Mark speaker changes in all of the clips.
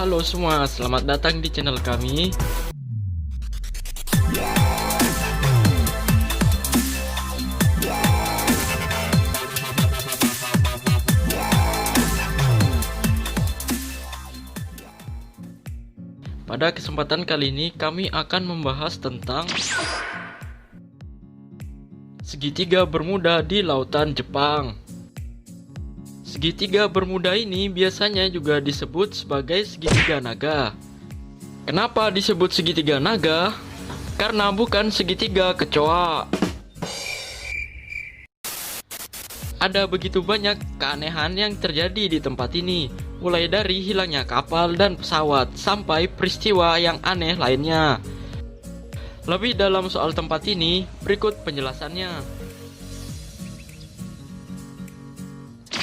Speaker 1: Halo semua, selamat datang di channel kami. Pada kesempatan kali ini kami akan membahas tentang segitiga Bermuda di lautan Jepang. Segitiga Bermuda ini biasanya juga disebut sebagai segitiga naga. Kenapa disebut segitiga naga? Karena bukan segitiga kecoa. Ada begitu banyak keanehan yang terjadi di tempat ini, mulai dari hilangnya kapal dan pesawat sampai peristiwa yang aneh lainnya. Lebih dalam soal tempat ini, berikut penjelasannya.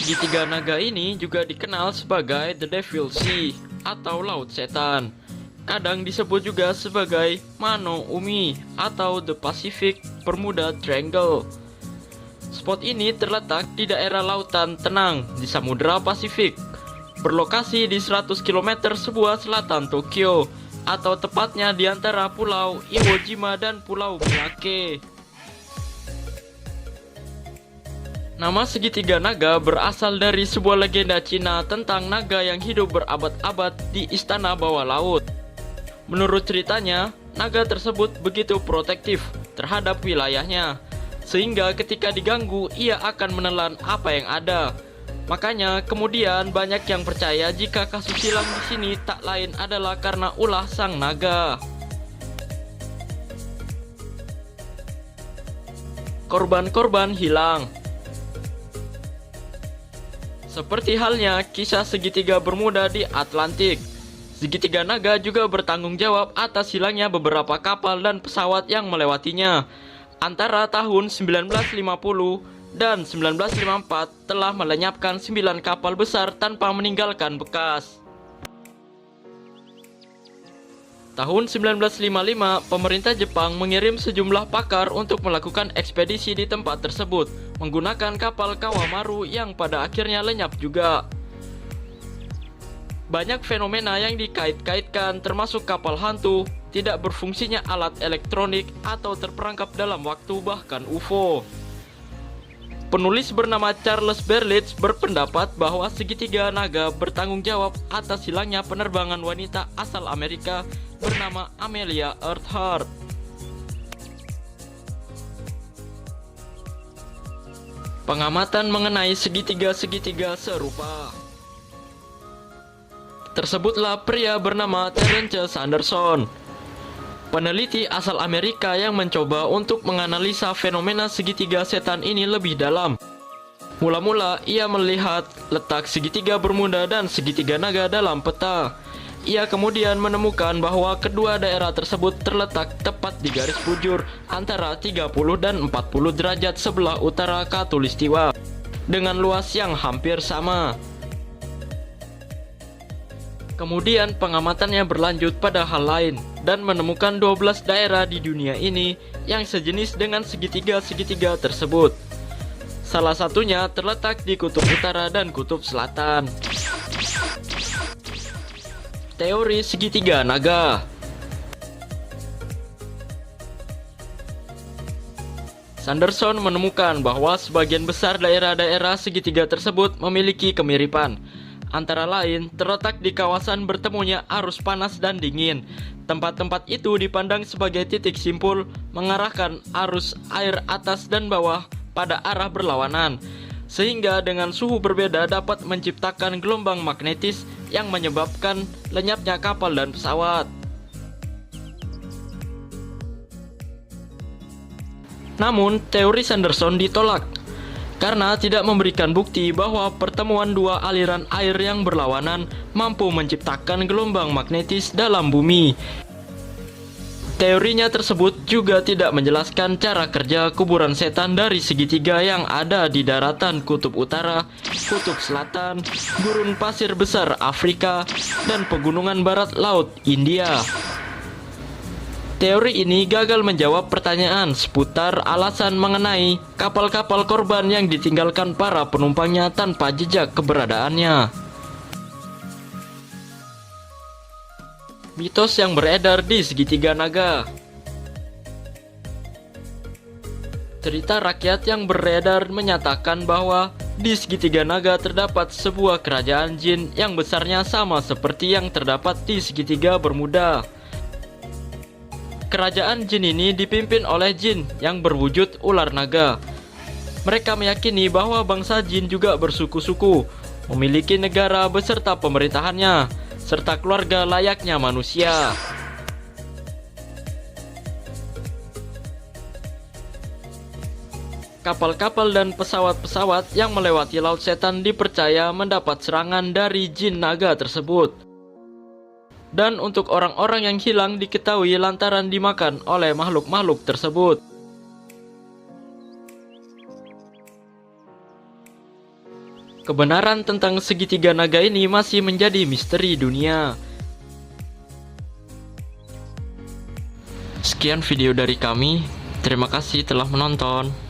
Speaker 1: Segitiga naga ini juga dikenal sebagai The Devil Sea atau Laut Setan. Kadang disebut juga sebagai Mano Umi atau The Pacific Bermuda Triangle. Spot ini terletak di daerah lautan tenang di Samudra Pasifik, berlokasi di 100 km sebelah selatan Tokyo, atau tepatnya di antara Pulau Iwo Jima dan Pulau Miyake. Nama segitiga naga berasal dari sebuah legenda Cina tentang naga yang hidup berabad-abad di istana bawah laut. Menurut ceritanya, naga tersebut begitu protektif terhadap wilayahnya, sehingga ketika diganggu ia akan menelan apa yang ada. Makanya kemudian banyak yang percaya jika kasus silam di sini tak lain adalah karena ulah sang naga. Korban-korban hilang. Seperti halnya kisah segitiga Bermuda di Atlantik, segitiga naga juga bertanggung jawab atas hilangnya beberapa kapal dan pesawat yang melewatinya. Antara tahun 1950 dan 1954 telah melenyapkan 9 kapal besar tanpa meninggalkan bekas. Tahun 1955, pemerintah Jepang mengirim sejumlah pakar untuk melakukan ekspedisi di tempat tersebut menggunakan kapal Kawamaru yang pada akhirnya lenyap juga. Banyak fenomena yang dikait-kaitkan termasuk kapal hantu, tidak berfungsinya alat elektronik, atau terperangkap dalam waktu, bahkan UFO. Penulis bernama Charles Berlitz berpendapat bahwa segitiga naga bertanggung jawab atas hilangnya penerbangan wanita asal Amerika bernama Amelia Earhart. Pengamatan mengenai segitiga-segitiga serupa. Tersebutlah pria bernama Terence Sanderson, peneliti asal Amerika yang mencoba untuk menganalisa fenomena segitiga setan ini lebih dalam. Mula-mula ia melihat letak segitiga Bermuda dan segitiga naga dalam peta. Ia kemudian menemukan bahwa kedua daerah tersebut terletak tepat di garis bujur antara 30 dan 40 derajat sebelah utara Khatulistiwa, dengan luas yang hampir sama. Kemudian pengamatannya berlanjut pada hal lain dan menemukan 12 daerah di dunia ini yang sejenis dengan segitiga-segitiga tersebut. Salah satunya terletak di kutub utara dan kutub selatan. Teori segitiga naga. Sanderson menemukan bahwa sebagian besar daerah-daerah segitiga tersebut memiliki kemiripan. Antara lain, terletak di kawasan bertemunya arus panas dan dingin. Tempat-tempat itu dipandang sebagai titik simpul mengarahkan arus air atas dan bawah pada arah berlawanan, sehingga dengan suhu berbeda dapat menciptakan gelombang magnetis yang menyebabkan lenyapnya kapal dan pesawat. Namun, teori Sanderson ditolak karena tidak memberikan bukti bahwa pertemuan dua aliran air yang berlawanan mampu menciptakan gelombang magnetis dalam bumi. Teorinya tersebut juga tidak menjelaskan cara kerja kuburan setan dari segitiga yang ada di daratan kutub utara, kutub selatan, gurun pasir besar Afrika, dan pegunungan barat laut India. Teori ini gagal menjawab pertanyaan seputar alasan mengenai kapal-kapal korban yang ditinggalkan para penumpangnya tanpa jejak keberadaannya. Mitos yang beredar di segitiga naga. Cerita rakyat yang beredar menyatakan bahwa di segitiga naga terdapat sebuah kerajaan jin yang besarnya sama seperti yang terdapat di segitiga Bermuda. Kerajaan jin ini dipimpin oleh jin yang berwujud ular naga. Mereka meyakini bahwa bangsa jin juga bersuku-suku, memiliki negara beserta pemerintahannya, serta keluarga layaknya manusia. Kapal-kapal dan pesawat-pesawat yang melewati Laut Setan dipercaya mendapat serangan dari jin naga tersebut. Dan untuk orang-orang yang hilang diketahui lantaran dimakan oleh makhluk-makhluk tersebut. Kebenaran tentang segitiga naga ini masih menjadi misteri dunia. Sekian video dari kami. Terima kasih telah menonton.